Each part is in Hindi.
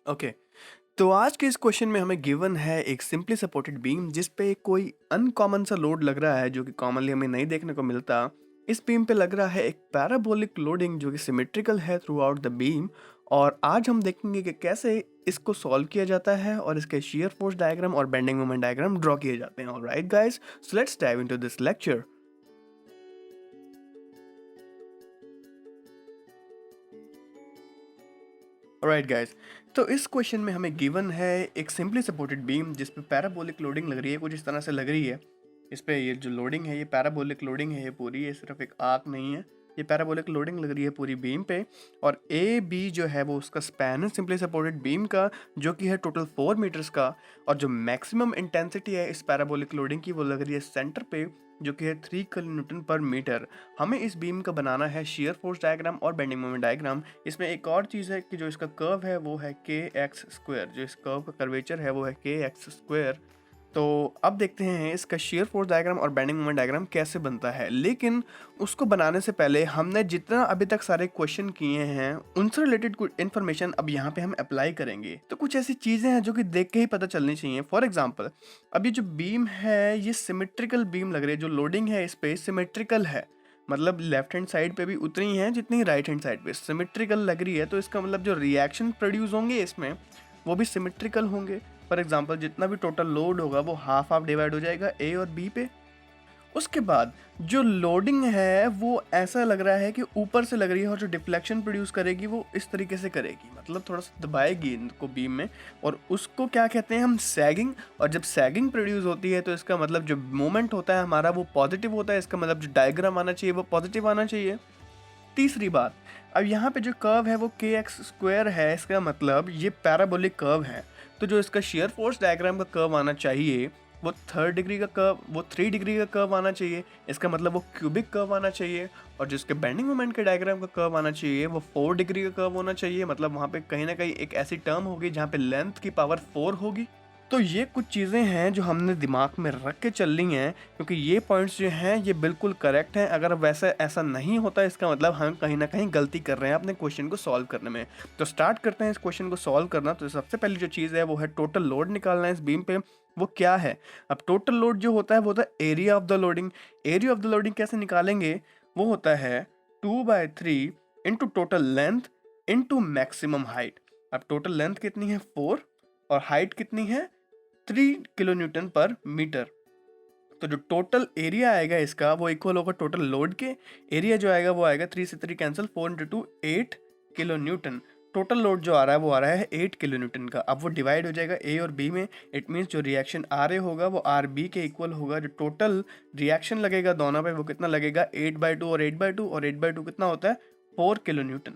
ओके। तो आज के इस क्वेश्चन में हमें गिवन है एक सिंपली सपोर्टेड बीम जिस पे कोई अनकॉमन सा लोड लग रहा है जो कि कॉमनली हमें नहीं देखने को मिलता। इस बीम पे लग रहा है एक पैराबोलिक लोडिंग जो कि सिमेट्रिकल है थ्रू आउट द बीम। और आज हम देखेंगे कि कैसे इसको सॉल्व किया जाता है और इसके शियर फोर्स डायग्राम और बेंडिंग मोमेंट डायग्राम ड्रॉ किए जाते हैं। Alright guys, so let's dive into this lecture. Alright guys, तो इस क्वेश्चन में हमें गिवन है एक सिंपली सपोर्टेड बीम जिस पे पैराबोलिक लोडिंग लग रही है, कुछ इस तरह से लग रही है। इस पे ये जो लोडिंग है ये पैराबोलिक लोडिंग है, ये पूरी, ये सिर्फ एक आर्क नहीं है, ये पैराबोलिक लोडिंग लग रही है पूरी बीम पे। और ए बी जो है वो उसका स्पैन है सिंपली सपोर्टेड बीम का, जो कि है टोटल 4 मीटर्स का। और जो मैक्सिमम इंटेंसिटी है इस पैराबोलिक लोडिंग की वो लग रही है सेंटर पे, जो कि है 3 किलो न्यूटन पर मीटर। हमें इस बीम का बनाना है शियर फोर्स डायग्राम और बेंडिंग मोमेंट डायग्राम। इसमें एक और चीज़ है कि जो इसका कर्व है वो है के एक्स स्क्वायर, जो इस कर्व का कर्वेचर है वो है के एक्स स्क्वायर। तो अब देखते हैं इसका शियर फोर्स डायग्राम और बेंडिंग मोमेंट डायग्राम कैसे बनता है। लेकिन उसको बनाने से पहले हमने जितना अभी तक सारे क्वेश्चन किए हैं उनसे रिलेटेड कुछ इन्फॉर्मेशन अब यहाँ पे हम अप्लाई करेंगे। तो कुछ ऐसी चीज़ें हैं जो कि देख के ही पता चलनी चाहिए। फॉर एग्जाम्पल, अब ये जो बीम है ये सिमेट्रिकल बीम लग रही है, जो लोडिंग है इस पे सिमेट्रिकल है, मतलब लेफ्ट हैंड साइड पे भी उतनी है जितनी राइट हैंड साइड पे सिमेट्रिकल लग रही है। तो इसका मतलब जो रिएक्शन प्रोड्यूस होंगे इसमें वो भी सिमेट्रिकल होंगे। फॉर एग्जांपल, जितना भी टोटल लोड होगा वो हाफ हाफ डिवाइड हो जाएगा ए और बी पे। उसके बाद जो लोडिंग है वो ऐसा लग रहा है कि ऊपर से लग रही है और जो डिफ्लेक्शन प्रोड्यूस करेगी वो इस तरीके से करेगी, मतलब थोड़ा सा दबाएगी इनको बीम में। और उसको क्या कहते हैं हम, सैगिंग। और जब सैगिंग प्रोड्यूस होती है तो इसका मतलब जो मोमेंट होता है हमारा वो पॉजिटिव होता है। इसका मतलब जो डायग्राम आना चाहिए वो पॉजिटिव आना चाहिए। तीसरी बात, अब यहाँ पे जो कर्व है वो के एक्स स्क्वायर है, इसका मतलब ये पैराबोलिक कर्व है। तो जो इसका शेयर फोर्स डायग्राम का कर्व आना चाहिए वो 3 डिग्री का कर्व, वो 3 डिग्री का कर्व आना चाहिए। इसका मतलब वो क्यूबिक कर्व आना चाहिए। और जिसके बेंडिंग मोमेंट के डायग्राम का कर्व आना चाहिए वो 4 डिग्री का कर्व होना चाहिए। मतलब वहाँ पे कहीं ना कहीं एक ऐसी टर्म होगी जहाँ पे लेंथ की पावर 4 होगी। तो ये कुछ चीज़ें हैं जो हमने दिमाग में रख के चल रही हैं, क्योंकि ये पॉइंट्स जो हैं ये बिल्कुल करेक्ट हैं। अगर वैसे ऐसा नहीं होता इसका मतलब हम कहीं ना कहीं गलती कर रहे हैं अपने क्वेश्चन को सॉल्व करने में। तो स्टार्ट करते हैं इस क्वेश्चन को सॉल्व करना। तो सबसे पहली जो चीज़ है वो है टोटल लोड निकालना है इस बीम पे। वो क्या है, अब टोटल लोड जो होता है वो होता है area of the loading. Area of the loading कैसे निकालेंगे, वो होता है 2/3 into total length into maximum height. अब टोटल लेंथ कितनी है 4 और हाइट कितनी है 3 किलो न्यूटन पर मीटर। तो जो टोटल एरिया आएगा इसका वो इक्वल होगा टोटल लोड के। एरिया जो आएगा वो आएगा 3 से 3 cancel, 4 into 2 8 kilo Newton. Total load जो आ रहा है वो आ रहा है 8 किलो न्यूटन का। अब वो डिवाइड हो जाएगा ए और बी में। इट मीन्स जो रिएक्शन आर ए होगा वो आर बी के इक्वल होगा। जो टोटल रिएक्शन लगेगा दोनों पे वो कितना लगेगा 8/2 और 8/2, और 8/2 कितना होता है 4 kilo Newton.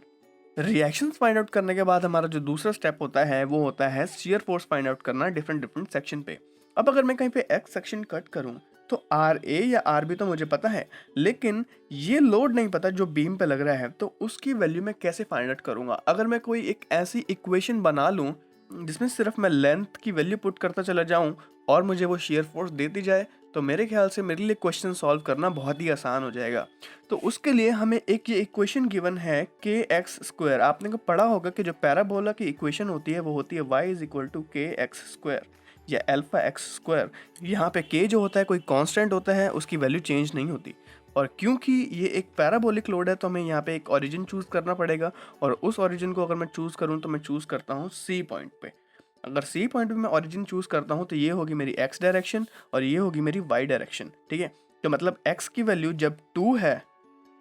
Reactions find out करने के बाद हमारा जो दूसरा स्टेप होता है वो होता है शियर फोर्स फाइंड आउट करना डिफरेंट डिफरेंट सेक्शन पे। अब अगर मैं कहीं पे एक्स सेक्शन कट करूं तो आर ए या आर बी तो मुझे पता है, लेकिन ये लोड नहीं पता जो बीम पे लग रहा है। तो उसकी वैल्यू मैं कैसे फाइंड आउट करूंगा। अगर मैं कोई एक ऐसी इक्वेशन बना लूं जिसमें सिर्फ मैं लेंथ की वैल्यू पुट करता चला जाऊं और मुझे वो शियर फोर्स देती जाए, तो मेरे ख्याल से मेरे लिए क्वेश्चन सॉल्व करना बहुत ही आसान हो जाएगा। तो उसके लिए हमें एक ये इक्वेशन गिवन है के एक्स स्क्वायर। आपने को पढ़ा होगा कि जो पैराबोला की इक्वेशन होती है वो होती है y इज इक्वल टू के एक्स स्क्वायर या अल्फा एक्स स्क्वायर। यहाँ पे k जो होता है कोई कांस्टेंट होता है, उसकी वैल्यू चेंज नहीं होती। और क्योंकि ये एक पैराबोलिक लोड है तो हमें यहाँ पे एक ओरिजिन चूज करना पड़ेगा। और उस ओरिजिन को अगर मैं चूज करूँ तो मैं चूज करता हूँ सी पॉइंट पे। अगर सी पॉइंट पे मैं ओरिजिन चूज करता हूँ तो ये होगी मेरी एक्स डायरेक्शन और ये होगी मेरी वाई डायरेक्शन। ठीक है, तो मतलब एक्स की वैल्यू जब 2 है,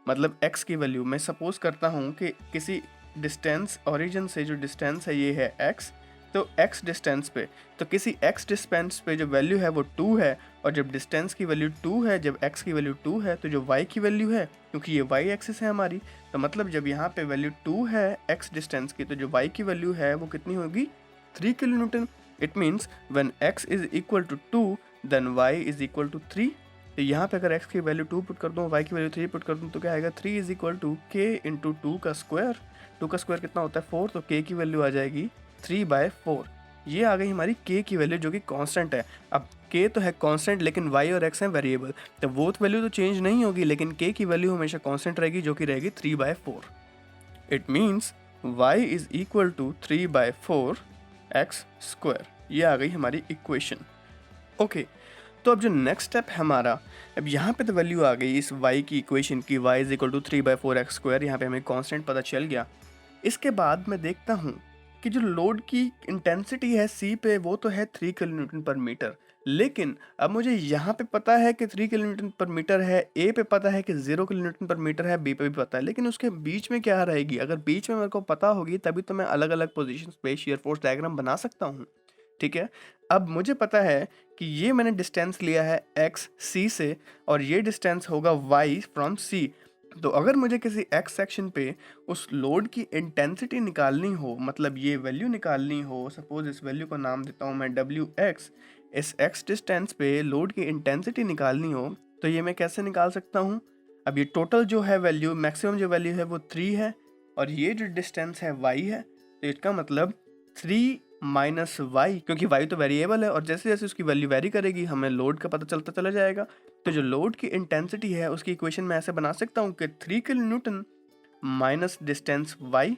मतलब x की वैल्यू मैं सपोज करता हूँ कि किसी डिस्टेंस ओरिजिन से जो डिस्टेंस है ये है x, तो x डिस्टेंस पे, तो किसी x डिस्टेंस पे जो वैल्यू है वो 2 है। और जब डिस्टेंस की वैल्यू 2 है, जब x की वैल्यू 2 है, तो जो y की वैल्यू है, क्योंकि ये y एक्सिस है हमारी, तो मतलब जब यहाँ पे वैल्यू 2 है x डिस्टेंस की, तो जो y की वैल्यू है वो कितनी होगी 3 kilo newton. It means when x is equal to 2 then y is equal to 3। तो यहाँ पे अगर x की वैल्यू 2 पुट कर दूँ, y की वैल्यू 3 पुट कर दूँ, तो क्या आएगा 3 इज इक्वल टू के इंटू 2 का स्क्वायर। 2 का स्क्वायर कितना होता है 4, तो k की वैल्यू आ जाएगी 3/4। ये आ गई हमारी k की वैल्यू जो कि कांस्टेंट है। अब k तो है कांस्टेंट लेकिन y और x हैं वेरिएबल, तो वो वैल्यू तो चेंज नहीं होगी, लेकिन k की वैल्यू हमेशा कांस्टेंट रहेगी जो कि रहेगी 3/4। It means y is equal to 3/4 X square. ये आ गई हमारी इक्वेशन। ओके, तो अब जो नेक्स्ट स्टेप है हमारा, अब यहाँ पे तो वैल्यू आ गई इस y की इक्वेशन की, y is equal to 3/4x square. यहाँ पे हमें कांस्टेंट पता चल गया। इसके बाद मैं देखता हूँ कि जो लोड की इंटेंसिटी है C पे वो तो है 3 किलो न्यूटन पर मीटर, लेकिन अब मुझे यहाँ पे पता है कि 3 किलो न्यूटन पर मीटर है, A पे पता है कि 0 किलो न्यूटन पर मीटर है, B पे भी पता है, लेकिन उसके बीच में क्या रहेगी? अगर बीच में मेरे को पता होगी तभी तो मैं अलग अलग पोजिशन पे शियर फोर्स डायग्राम बना सकता हूँ। ठीक है, अब मुझे पता है कि ये मैंने डिस्टेंस लिया है x C से और ये डिस्टेंस होगा y फ्रॉम C। तो अगर मुझे किसी x सेक्शन पे उस लोड की इंटेंसिटी निकालनी हो, मतलब ये वैल्यू निकालनी हो, सपोज इस वैल्यू को नाम देता हूँ मैं wx, इस x डिस्टेंस पे लोड की इंटेंसिटी निकालनी हो तो ये मैं कैसे निकाल सकता हूँ? अब ये टोटल जो है वैल्यू, मैक्सिमम जो वैल्यू है वो 3 है और ये जो डिस्टेंस है y है, तो इसका मतलब 3 माइनस वाई, क्योंकि वाई तो वेरिएबल है और जैसे जैसे उसकी वैल्यू वेरी करेगी हमें लोड का पता चलता चला जाएगा। तो जो लोड की इंटेंसिटी है उसकी इक्वेशन मैं ऐसे बना सकता हूँ कि 3 kilo newton minus distance Y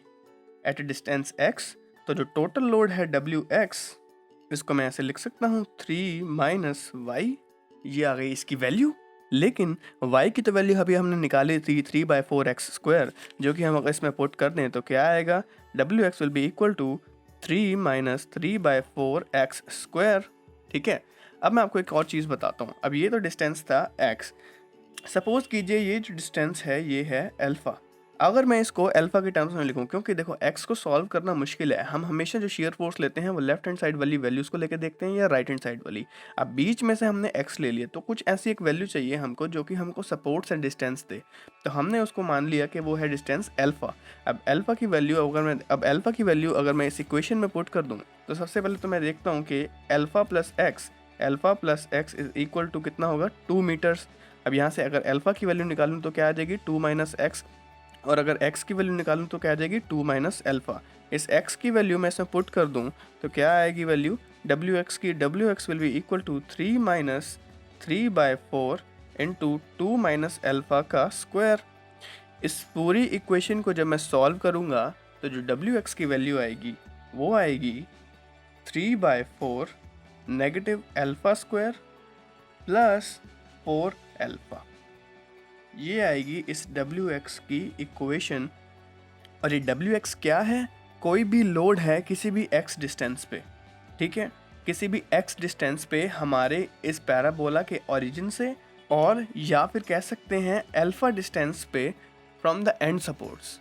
at distance X, तो जो टोटल लोड है डब्ल्यू एक्स, इसको मैं ऐसे लिख सकता हूँ 3 माइनस वाई। ये आ गई इसकी वैल्यू। लेकिन y की तो वैल्यू अभी हमने निकाली थी 3/4x स्क्वायर, जो कि हम अगर इसमें पुट कर दें तो क्या आएगा? wx will be equal to 3 minus 3/4x square. ठीक है, अब मैं आपको एक और चीज़ बताता हूँ। अब ये तो डिस्टेंस था x, सपोज कीजिए ये जो डिस्टेंस है ये है अल्फ़ा। अगर मैं इसको अल्फ़ा के टर्म्स में लिखूं, क्योंकि देखो x को सॉल्व करना मुश्किल है, हम हमेशा जो शेयर फोर्स लेते हैं वो लेफ्ट हैंड साइड वाली वैल्यूज़ को लेकर देखते हैं या राइट हैंड साइड वाली। अब बीच में से हमने x ले लिया तो कुछ ऐसी एक वैल्यू चाहिए हमको जो कि हमको सपोर्ट्स एंड डिस्टेंस दे, तो हमने उसको मान लिया कि वो है डिस्टेंस अल्फ़ा। अब अल्फ़ा की वैल्यू अगर मैं इस इक्वेशन में पुट कर दूँ तो सबसे पहले तो मैं देखता हूँ कि alpha plus X is equal to कितना होगा? 2 मीटर्स। अब यहाँ से अगर अल्फ़ा की वैल्यू निकालूँ तो क्या आ जाएगी? 2 माइनस एक्स, और अगर x की वैल्यू निकालूँ तो क्या आ जाएगी? 2 माइनस अल्फ़ा। इस x की वैल्यू मैं इसमें पुट कर दूँ तो क्या आएगी वैल्यू? wx की, wx will be equal to 3 minus 3/4 into 2 minus alpha का स्क्वायर। इस पूरी इक्वेशन को जब मैं सॉल्व करूँगा तो जो wx की वैल्यू आएगी वो आएगी 3/4 negative alpha square plus 4 alpha. ये आएगी इस wx की इक्वेशन। और ये wx क्या है? कोई भी लोड है किसी भी x डिस्टेंस पे, ठीक है, किसी भी x डिस्टेंस पे हमारे इस पैराबोला के ओरिजिन से, और या फिर कह सकते हैं अल्फा डिस्टेंस पे from the end supports.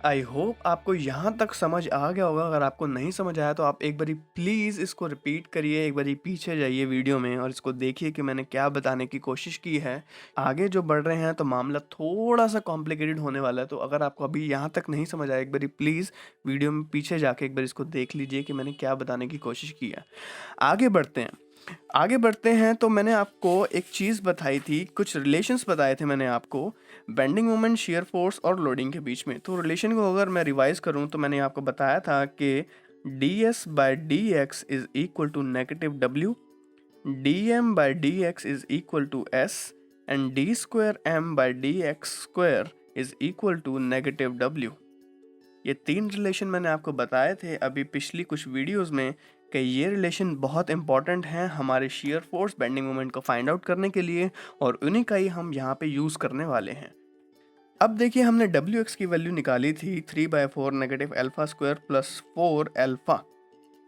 I hope आपको यहाँ तक समझ आ गया होगा। अगर आपको नहीं समझ आया तो आप एक बारी प्लीज़ इसको रिपीट करिए, एक बारी पीछे जाइए वीडियो में और इसको देखिए कि मैंने क्या बताने की कोशिश की है। आगे जो बढ़ रहे हैं तो मामला थोड़ा सा कॉम्प्लिकेटेड होने वाला है, तो अगर आपको अभी यहाँ तक नहीं समझ आया एक बारी प्लीज़ वीडियो में पीछे जाके एक बार इसको देख लीजिए कि मैंने क्या बताने की कोशिश की है। आगे बढ़ते हैं तो मैंने आपको एक चीज़ बताई थी, कुछ रिलेशंस बताए थे मैंने आपको बेंडिंग मोमेंट, शेयर फोर्स और लोडिंग के बीच में। तो रिलेशन को अगर मैं रिवाइज करूं तो मैंने आपको बताया था कि ds/dx is equal to negative w, dm/dx is equal to s and d²m/dx² is equal to negative w। ये 3 रिलेशन मैंने आपको बताए थे अभी पिछली कुछ वीडियोस में कि ये रिलेशन बहुत इंपॉर्टेंट हैं हमारे शेयर फोर्स बेंडिंग मोमेंट को फाइंड आउट करने के लिए, और उन्हीं का ही हम यहाँ पे यूज़ करने वाले हैं। अब देखिए हमने wx की वैल्यू निकाली थी 3/4 negative alpha square plus 4 alpha.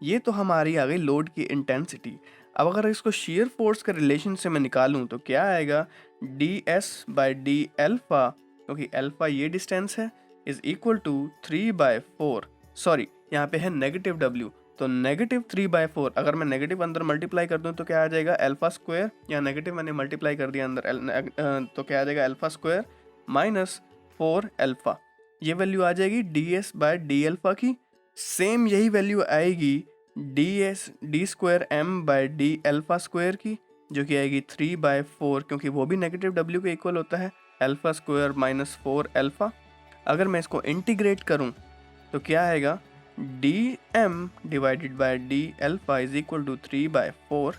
ये तो हमारी आ गई लोड की इंटेंसिटी। अब अगर इसको शेयर फोर्स के रिलेशन से मैं निकालूं तो क्या आएगा? ds/d अल्फ़ा, क्योंकि अल्फ़ा ये डिस्टेंस है, इज इक्वल टू 3/4, सॉरी यहाँ पे है नेगेटिव w, तो नेगेटिव 3/4 अगर मैं नेगेटिव अंदर मल्टीप्लाई कर दूं तो क्या आ जाएगा? अल्फ़ा स्क्वायर, या नेगेटिव मैंने मल्टीप्लाई कर दिया अंदर तो क्या आ जाएगा? Alpha square minus 4 alpha. ये वैल्यू आ जाएगी ds/d अल्फ़ा की। सेम यही वैल्यू आएगी d²m/d अल्फ़ा स्क्वायर की, जो कि आएगी 3/4, क्योंकि वो भी नेगेटिव w के इक्वल होता है, अल्फ़ा स्क्वायर माइनस 4 अल्फ़ा। अगर मैं इसको इंटीग्रेट करूं तो क्या आएगा? dm/d alpha is equal to 3/4।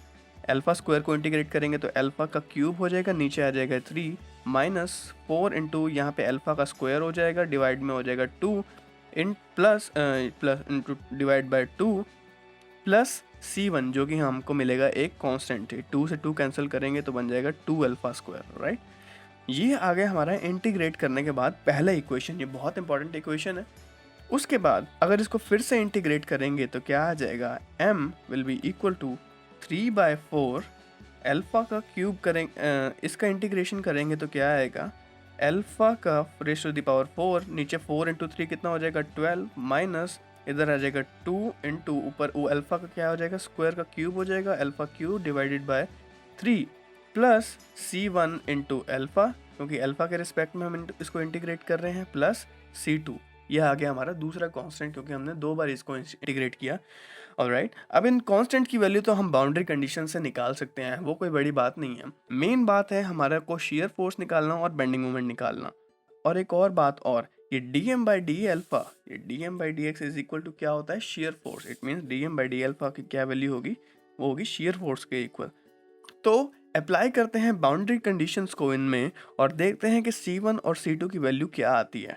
Alpha square को इंटीग्रेट करेंगे तो अल्फ़ा का क्यूब हो जाएगा, नीचे आ जाएगा 3 माइनस 4 इंटू यहाँ पे अल्फ़ा का स्क्वायर हो जाएगा, डिवाइड में हो जाएगा 2 in plus into divide by 2 plus C1 जो कि हमको मिलेगा एक कांस्टेंट है, 2 से 2 कैंसिल करेंगे तो बन जाएगा 2 अल्फा स्क्वायर, राइट। ये आ गया हमारा इंटीग्रेट करने के बाद पहला इक्वेशन, ये बहुत इंपॉर्टेंट इक्वेशन है। उसके बाद अगर इसको फिर से इंटीग्रेट करेंगे तो क्या आ जाएगा, m will be equal to 3/4 alpha का क्यूब करेंगे, इसका इंटीग्रेशन करेंगे तो क्या आएगा, अल्फा का रेज़ टू द पावर 4, नीचे 4 इंटू 3 कितना हो जाएगा 12, माइनस इधर आ जाएगा 2 इंटू ऊपर वो अल्फा का क्या हो जाएगा, स्क्वायर का क्यूब हो जाएगा, alpha cube divided by 3 plus C1 into alpha, क्योंकि अल्फा के रिस्पेक्ट में हम इसको इंटीग्रेट कर रहे हैं, प्लस C2। यह आ गया हमारा दूसरा कांस्टेंट, क्योंकि हमने 2 बार इसको इंटीग्रेट किया। ऑलराइट, अब इन कांस्टेंट की वैल्यू तो हम बाउंड्री कंडीशन से निकाल सकते हैं, वो कोई बड़ी बात नहीं है। मेन बात है हमारा को शेयर फोर्स निकालना और बेंडिंग मोमेंट निकालना। और एक और बात, और ये dm बाई डी अल्फा, ये dm by D X is equal to क्या होता है, shear force. It means dm by D alpha की क्या वैल्यू होगी, वो होगी शेयर फोर्स के इक्वल। तो अप्लाई करते हैं बाउंड्री कंडीशंस को इनमें और देखते हैं कि C1 और C2 की वैल्यू क्या आती है।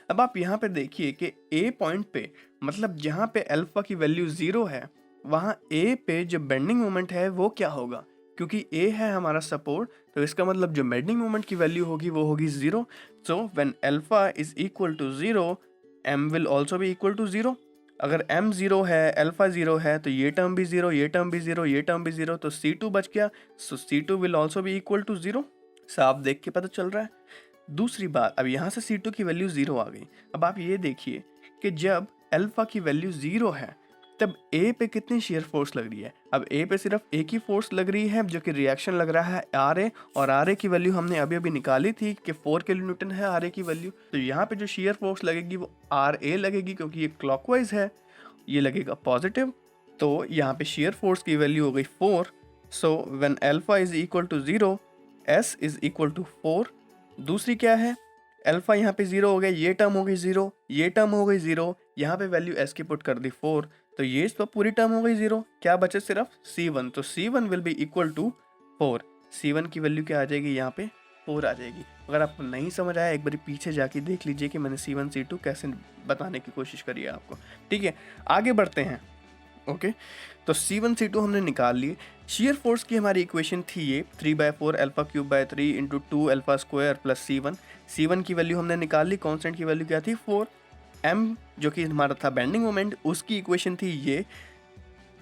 अब आप यहाँ पे देखिए कि A पॉइंट पे, मतलब जहाँ पे अल्फा की वैल्यू 0 है, वहाँ A पे जो बेंडिंग मोमेंट है वो क्या होगा, क्योंकि A है हमारा सपोर्ट, तो इसका मतलब जो बेंडिंग मोमेंट की वैल्यू होगी वो होगी 0। So when alpha is equal to 0, m will also भी इक्वल टू 0। अगर m 0 है, अल्फा 0 है, तो ये टर्म भी 0, ये टर्म भी 0, ये टर्म भी 0, तो C2 बच गया। सो C2 विल ऑल्सो भी इक्वल टू 0। साफ देख के पता चल रहा है। दूसरी बात, अब यहाँ से C2 की वैल्यू 0 आ गई। अब आप ये देखिए कि जब अल्फा की वैल्यू 0 है तब A पे कितनी शेयर फोर्स लग रही है। अब A पे सिर्फ एक ही फोर्स लग रही है जो कि रिएक्शन लग रहा है RA, और RA की वैल्यू हमने अभी अभी निकाली थी कि 4 किलो न्यूटन है RA की वैल्यू। तो यहाँ पे जो शेयर फोर्स लगेगी वो RA लगेगी, क्योंकि ये क्लॉकवाइज है, ये लगेगा पॉजिटिव। तो यहाँ पे शेयर फोर्स की वैल्यू हो गई 4। So when alpha is equal to 0, S is equal to 4। दूसरी क्या है, अल्फा यहाँ पे 0 हो गया, ये टर्म हो गई 0, ये टर्म हो गई 0, यहाँ पे वैल्यू S की पुट कर दी 4, तो ये तो पूरी टर्म हो गई 0। क्या बचे सिर्फ C1, तो C1 will be equal to 4। C1 की वैल्यू क्या आ जाएगी, यहाँ पे 4 आ जाएगी। अगर आपको नहीं समझ आया एक बार पीछे जाके देख लीजिए कि मैंने C1 C2 कैसे बताने की कोशिश करी है आपको। ठीक है, आगे बढ़ते हैं। ओके, तो C1 C2 हमने निकाल लिए। शेयर फोर्स की हमारी इक्वेशन थी ये 3/4 alpha cube by 3 into 2 alpha square plus C1। C1 की वैल्यू हमने निकाल ली, कांस्टेंट की वैल्यू क्या थी 4। M जो कि हमारा था बेंडिंग मोमेंट, उसकी इक्वेशन थी ये।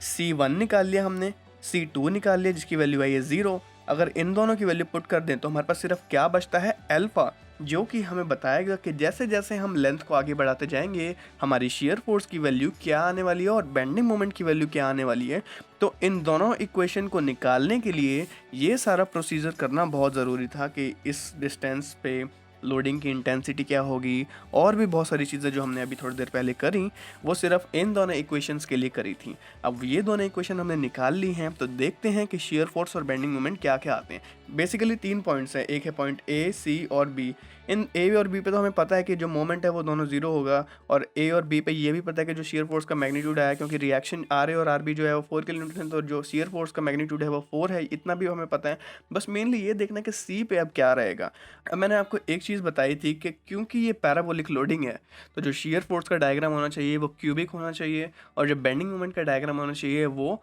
C1 निकाल लिया हमने, C2 निकाल लिया जिसकी वैल्यू आई है 0। अगर इन दोनों की वैल्यू पुट कर दें तो हमारे पास सिर्फ क्या बचता है, अल्फा, जो कि हमें बताएगा कि जैसे जैसे हम लेंथ को आगे बढ़ाते जाएंगे हमारी शेयर फोर्स की वैल्यू क्या आने वाली है और बेंडिंग मोमेंट की वैल्यू क्या आने वाली है। तो इन दोनों इक्वेशन को निकालने के लिए ये सारा प्रोसीजर करना बहुत ज़रूरी था कि इस डिस्टेंस पे लोडिंग की इंटेंसिटी क्या होगी, और भी बहुत सारी चीज़ें जो हमने अभी थोड़ी देर पहले करी वो सिर्फ इन दोनों इक्वेशंस के लिए करी थी। अब ये दोनों इक्वेशन हमने निकाल ली हैं, तो देखते हैं कि शेयर फोर्स और बेंडिंग मोमेंट क्या क्या आते हैं। बेसिकली 3 पॉइंट्स हैं, एक है पॉइंट A, C और B। इन A और B पे तो हमें पता है कि जो मोमेंट है वो दोनों 0 होगा, और A और B पे ये भी पता है कि जो शेयर फोर्स का मैग्नीट्यूड आया, क्योंकि रिएक्शन RA और RB जो है वो 4 किलो न्यूटन, तो जो शेयर फोर्स का मैग्नीट्यूड है वो 4 है, इतना भी हमें पता है। बस मेनली ये देखना कि C पे अब क्या रहेगा। अब मैंने आपको एक चीज़ बताई थी कि क्योंकि ये पैराबोलिक लोडिंग है तो जो शेयर फोर्स का डायग्राम होना चाहिए वो क्यूबिक होना चाहिए, और जो बेंडिंग मोमेंट का डायग्राम होना चाहिए वो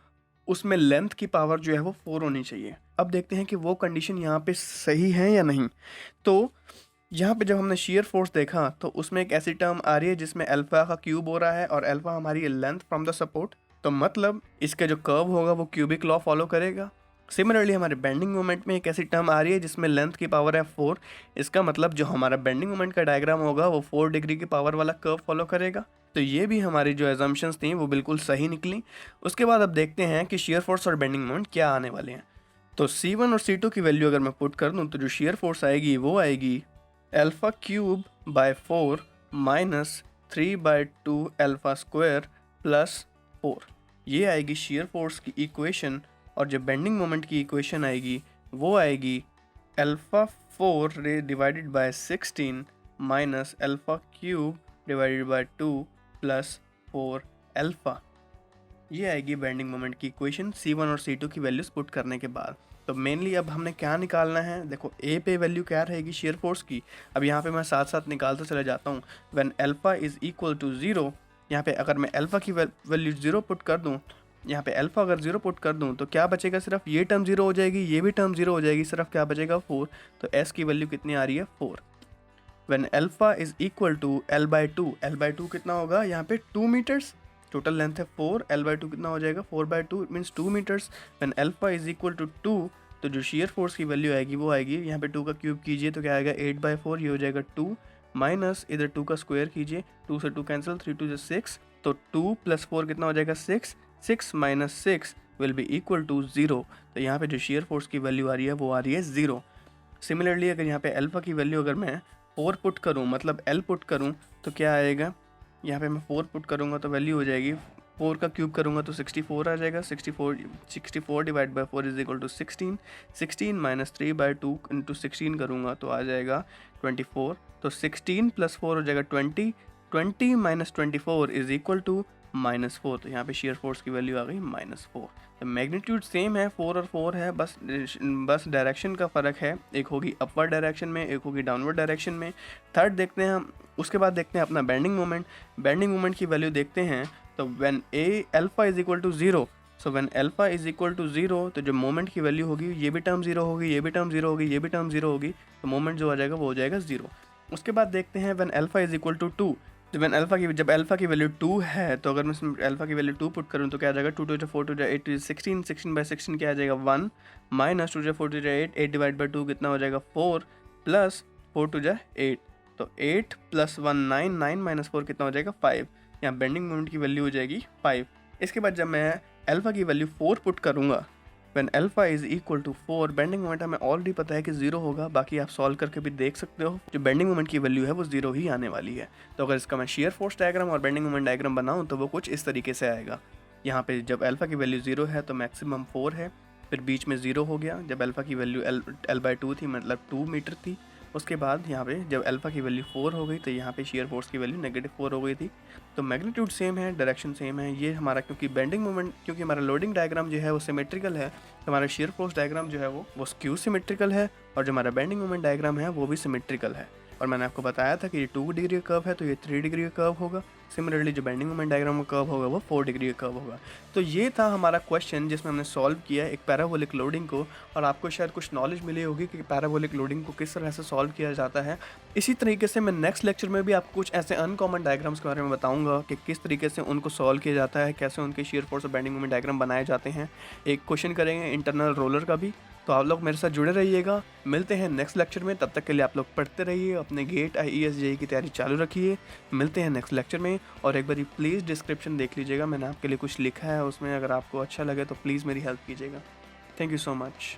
उसमें लेंथ की पावर जो है वो 4 होनी चाहिए। अब देखते हैं कि वो कंडीशन यहाँ पे सही है या नहीं। तो यहाँ पे जब हमने शेयर फोर्स देखा तो उसमें एक ऐसी टर्म आ रही है जिसमें अल्फा का क्यूब हो रहा है, और अल्फा हमारी लेंथ फ्रॉम द सपोर्ट, तो मतलब इसका जो कर्व होगा वो क्यूबिक लॉ फॉलो करेगा। सिमिलरली हमारे बेंडिंग मोमेंट में एक ऐसी टर्म आ रही है जिसमें लेंथ की पावर है 4, इसका मतलब जो हमारा बेंडिंग मोमेंट का डायग्राम होगा वो 4 डिग्री की पावर वाला कर्व फॉलो करेगा। तो ये भी हमारी जो एजम्पशंस थी वो बिल्कुल सही निकली। उसके बाद अब देखते हैं कि शेयर फोर्स और बेंडिंग मोमेंट क्या आने वाले हैं। तो C1 और C2 की वैल्यू अगर मैं पुट कर दूँ तो जो शेयर फोर्स आएगी वो आएगी alpha cube by 4 minus 3/2 alpha square plus 4, ये आएगी शेयर फोर्स की इक्वेशन। और जो बेंडिंग मोमेंट की इक्वेशन आएगी वो आएगी alpha 4 divided by 16 minus alpha cube divided by 2 plus 4 alpha, ये आएगी बेंडिंग मोमेंट की इक्वेशन C1 और C2 की वैल्यूज पुट करने के बाद। तो मेनली अब हमने क्या निकालना है, देखो A पे वैल्यू क्या रहेगी शेयर फोर्स की। अब यहाँ पे मैं साथ साथ निकालता चला जाता हूँ। When alpha is equal to 0, यहाँ पे अगर मैं अल्फा की वैल्यू 0 पुट कर दूँ यहाँ पे अल्फ़ा अगर 0 पुट कर दूँ तो क्या बचेगा, सिर्फ ये टर्म 0 हो जाएगी, ये भी टर्म 0 हो जाएगी, सिर्फ क्या बचेगा 4। तो s की वैल्यू कितनी आ रही है 4। When alpha is equal to l/2, l/2 कितना होगा यहाँ पे 2 मीटर्स, टोटल लेंथ है 4, l/2 कितना हो जाएगा 4/2, it means 2 metres. When alpha is equal to 2, तो जो शेयर फोर्स की वैल्यू आएगी वो आएगी यहाँ पे 2 का क्यूब कीजिए तो क्या आएगा 8/4, ये हो जाएगा 2 माइनस इधर 2 का स्क्वायर कीजिए, 2 से 2 कैंसिल, 3 2 6, तो 2 + 4 कितना हो जाएगा 6, 6 - 6 विल बी इक्वल टू 0। तो यहाँ पे जो शेयर फोर्स की वैल्यू आ रही है वो आ रही है 0। सिमिलरली अगर यहाँ पे अल्फ़ा की वैल्यू अगर मैं 4 पुट करूँ, मतलब L पुट करूँ, तो क्या आएगा, यहाँ पे मैं 4 पुट करूँगा तो वैल्यू हो जाएगी, 4 का क्यूब करूँगा तो 64 आ जाएगा, 64 divide by 4 is equal to 16, 16 - 3/2 into 16 करूँगा तो आ जाएगा 24, तो 16 + 4 हो जाएगा 20, 20 - 24 इज इक्वल टू -4। तो यहाँ पे शेयर फोर्स की वैल्यू आ गई -4। तो मैग्नीट्यूड सेम है, 4 और 4 है, बस डायरेक्शन का फ़र्क है, एक होगी अपवर्ड डायरेक्शन में, एक होगी डाउनवर्ड डायरेक्शन में। थर्ड देखते हैं हम, उसके बाद देखते हैं अपना बेंडिंग मोमेंट। बेंडिंग मोमेंट की वैल्यू देखते हैं, तो when alpha is equal to 0, so when alpha is equal to 0, तो जो मोमेंट की वैल्यू होगी ये भी टर्म 0 होगी, ये भी टर्म 0 होगी, ये भी टर्म 0 होगी, तो मोमेंट जो आ जाएगा वो हो जाएगा 0। उसके बाद देखते हैं when alpha is equal to 2, जब अल्फ़ा की वैल्यू 2 है, तो अगर मैं इसमें अल्फ़ा की वैल्यू 2 पुट करूँ तो क्या आ जाएगा, 2 2 4 2 8 16, 16/16 क्या आ जाएगा 1, माइनस 2 4 2 8, 8 डिवाइड बाई 2 कितना हो जाएगा 4, प्लस 4 2 8, तो 8 + 1 9, 9 - 4 कितना हो जाएगा 5। यहाँ बेंडिंग मोमेंट की वैल्यू हो जाएगी 5। इसके बाद जब मैं अल्फ़ा की वैल्यू 4 पुट करूँगा, when alpha is equal to 4, bending moment हमें ऑलरेडी पता है कि 0 होगा, बाकी आप सॉल्व करके भी देख सकते हो, जो बेंडिंग मोमेंट की वैल्यू है वो 0 ही आने वाली है। तो अगर इसका मैं शेयर फोर्स डायग्राम और बेंडिंग मोमेंट डायग्राम बनाऊँ तो वो कुछ इस तरीके से आएगा। यहाँ पे जब अल्फ़ा की वैल्यू 0 है तो मैक्सिमम 4 है, फिर बीच में 0 हो गया जब अल्फ़ा की वैल्यू l/2 थी, मतलब 2 मीटर थी। उसके बाद यहाँ पे जब अल्फ़ा की वैल्यू 4 हो गई तो यहाँ पे शेयर फोर्स की वैल्यू -4 हो गई थी। तो मैग्नीट्यूड सेम है, डायरेक्शन सेम है। ये हमारा क्योंकि बेंडिंग मोमेंट, क्योंकि हमारा लोडिंग डायग्राम जो है वो सिमेट्रिकल है, तो हमारा शेयर फोर्स डायग्राम जो है वो स्क्यू सिमेट्रिकल है, और जो हमारा बेंडिंग मोमेंट डायग्राम है वो भी सिमेट्रिकल है। और मैंने आपको बताया था कि ये 2 डिग्री का कर्व है तो ये 3 डिग्री का कर्व होगा। सिमिलरली जो बेंडिंग मोमेंट डायग्राम का कर्व होगा वो 4 डिग्री का कर्व होगा। तो ये था हमारा क्वेश्चन जिसमें हमने सॉल्व किया एक पैराबोलिक लोडिंग को, और आपको शायद कुछ नॉलेज मिली होगी कि पैराबोलिक लोडिंग को किस तरह से सॉल्व किया जाता है। इसी तरीके से मैं नेक्स्ट लेक्चर में भी आपको कुछ ऐसे अनकॉमन डायग्राम्स के बारे में बताऊंगा कि किस तरीके से उनको सॉल्व किया जाता है, कैसे उनके शेयर फोर्स और बेंडिंग मोमेंट डायग्राम बनाए जाते हैं। एक क्वेश्चन करेंगे इंटरनल रोलर का भी। तो आप लोग मेरे साथ जुड़े रहिएगा, मिलते हैं नेक्स्ट लेक्चर में। तब तक के लिए आप लोग पढ़ते रहिए, अपने गेट IES JEE की तैयारी चालू रखिए। मिलते हैं नेक्स्ट लेक्चर में। और एक बार प्लीज़ डिस्क्रिप्शन देख लीजिएगा, मैंने आपके लिए कुछ लिखा है उसमें, अगर आपको अच्छा लगे तो प्लीज़ मेरी हेल्प कीजिएगा। Thank you so much.